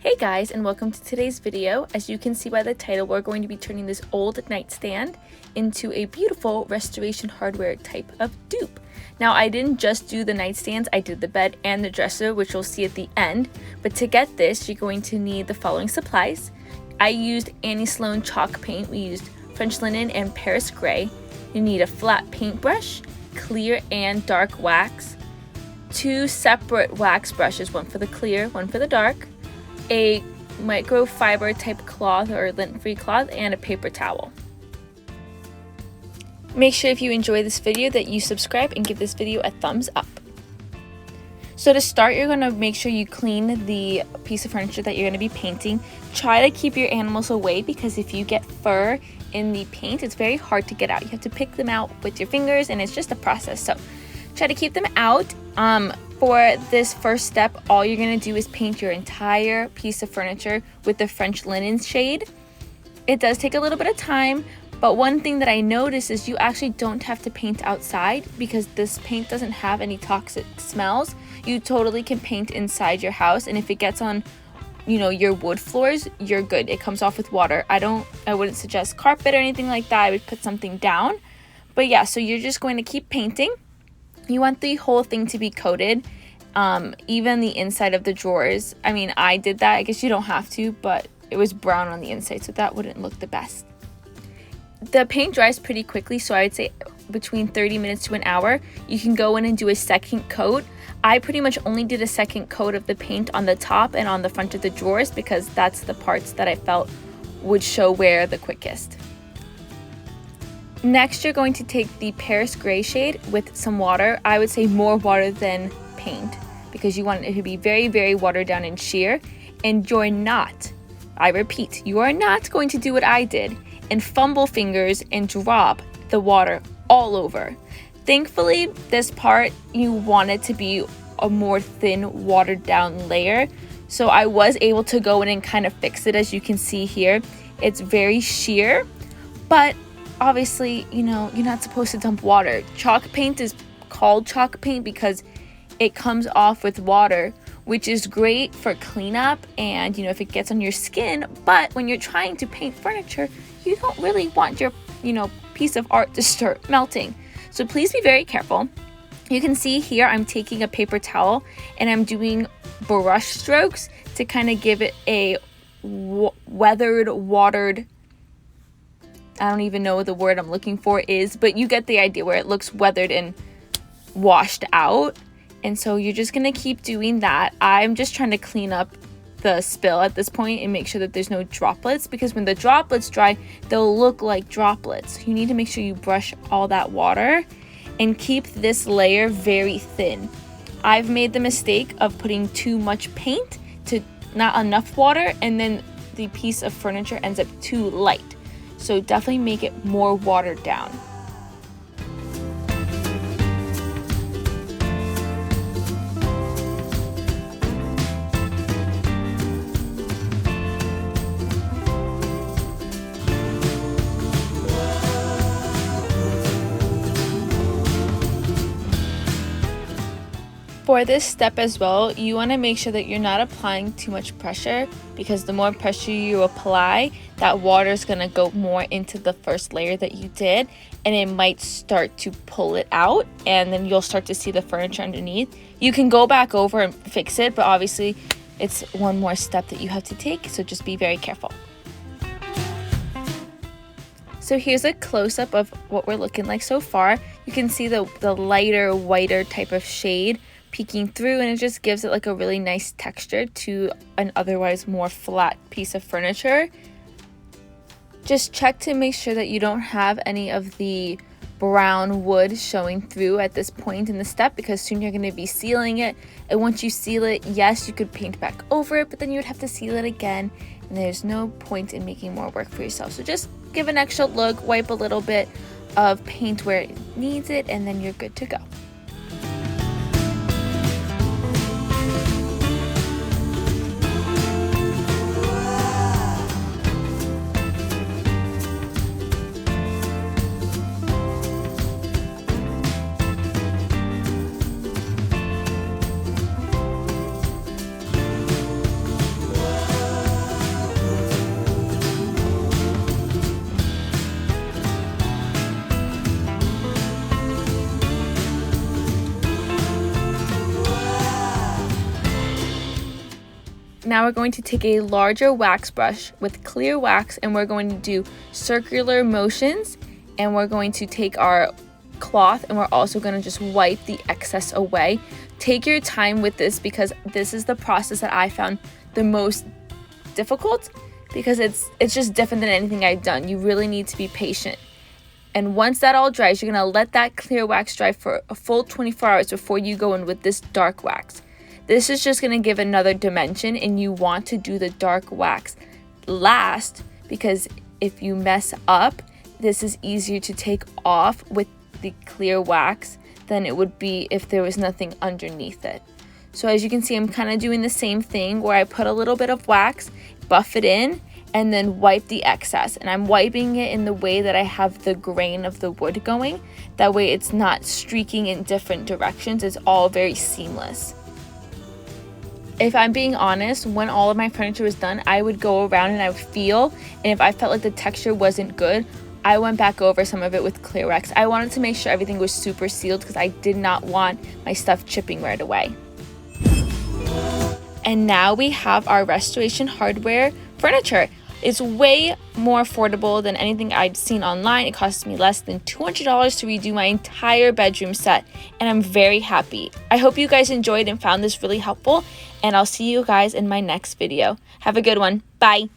Hey guys, and welcome to today's video. As you can see by the title, we're going to be turning this old nightstand into a beautiful restoration hardware type of dupe. Now, I didn't just do the nightstands, I did the bed and the dresser, which you'll see at the end. But to get this, you're going to need the following supplies. I used Annie Sloan chalk paint. We used French linen and Paris gray. You need a flat paintbrush, clear and dark wax, 2 separate wax brushes, one for the clear, one for the dark, a microfiber type cloth or lint-free cloth, and a paper towel. Make sure if you enjoy this video that you subscribe and give this video a thumbs up. So to start, you're going to make sure you clean the piece of furniture that you're going to be painting. Try to keep your animals away because if you get fur in the paint, it's very hard to get out. You have to pick them out with your fingers and it's just a process. So try to keep them out. For this first step, all you're going to do is paint your entire piece of furniture with the French linen shade. It does take a little bit of time, but one thing that I noticed is you actually don't have to paint outside because this paint doesn't have any toxic smells. You totally can paint inside your house, and if it gets on, your wood floors, you're good. It comes off with water. I wouldn't suggest carpet or anything like that. I would put something down. But yeah, so you're just going to keep painting. You want the whole thing to be coated, even the inside of the drawers. I mean, I did that. I guess you don't have to, but it was brown on the inside, so that wouldn't look the best. The paint dries pretty quickly, so I would say between 30 minutes to an hour. You can go in and do a second coat. I pretty much only did a second coat of the paint on the top and on the front of the drawers because that's the parts that I felt would show wear the quickest. Next, you're going to take the Paris gray shade with some water. I would say more water than paint because you want it to be very, very watered down and sheer. And you're not, I repeat, you are not going to do what I did and fumble fingers and drop the water all over. Thankfully, this part, you want it to be a more thin, watered down layer. So I was able to go in and kind of fix it. As you can see here, it's very sheer, but obviously, you're not supposed to dump water. Chalk paint is called chalk paint because it comes off with water, which is great for cleanup and, if it gets on your skin. But when you're trying to paint furniture, you don't really want your, piece of art to start melting. So please be very careful. You can see here I'm taking a paper towel and I'm doing brush strokes to kind of give it a weathered, watered, I don't even know what the word I'm looking for is, but you get the idea where it looks weathered and washed out. And so you're just going to keep doing that. I'm just trying to clean up the spill at this point and make sure that there's no droplets, because when the droplets dry, they'll look like droplets. You need to make sure you brush all that water and keep this layer very thin. I've made the mistake of putting too much paint to not enough water, and then the piece of furniture ends up too light. So definitely make it more watered down. For this step as well, you want to make sure that you're not applying too much pressure, because the more pressure you apply, that water is going to go more into the first layer that you did, and it might start to pull it out, and then you'll start to see the furniture underneath. You can go back over and fix it, but obviously it's one more step that you have to take, so just be very careful. So here's a close-up of what we're looking like so far. You can see the lighter, whiter type of shade peeking through, and it just gives it like a really nice texture to an otherwise more flat piece of furniture. Just check to make sure that you don't have any of the brown wood showing through at this point in the step, because soon you're going to be sealing it, and once you seal it, yes, you could paint back over it, but then you would have to seal it again, and there's no point in making more work for yourself. So just give an extra look, wipe a little bit of paint where it needs it, and then you're good to go. Now we're going to take a larger wax brush with clear wax, and we're going to do circular motions, and we're going to take our cloth and we're also going to just wipe the excess away. Take your time with this because this is the process that I found the most difficult, because it's just different than anything I've done. You really need to be patient. And once that all dries, you're going to let that clear wax dry for a full 24 hours before you go in with this dark wax. This is just going to give another dimension, and you want to do the dark wax last, because if you mess up, this is easier to take off with the clear wax than it would be if there was nothing underneath it. So as you can see, I'm kind of doing the same thing where I put a little bit of wax, buff it in, and then wipe the excess. And I'm wiping it in the way that I have the grain of the wood going. That way it's not streaking in different directions. It's all very seamless. If I'm being honest, when all of my furniture was done, I would go around and I would feel, and if I felt like the texture wasn't good, I went back over some of it with clear wax. I wanted to make sure everything was super sealed because I did not want my stuff chipping right away. And now we have our restoration hardware furniture. It's way more affordable than anything I'd seen online. It cost me less than $200 to redo my entire bedroom set, and I'm very happy. I hope you guys enjoyed and found this really helpful, and I'll see you guys in my next video. Have a good one. Bye.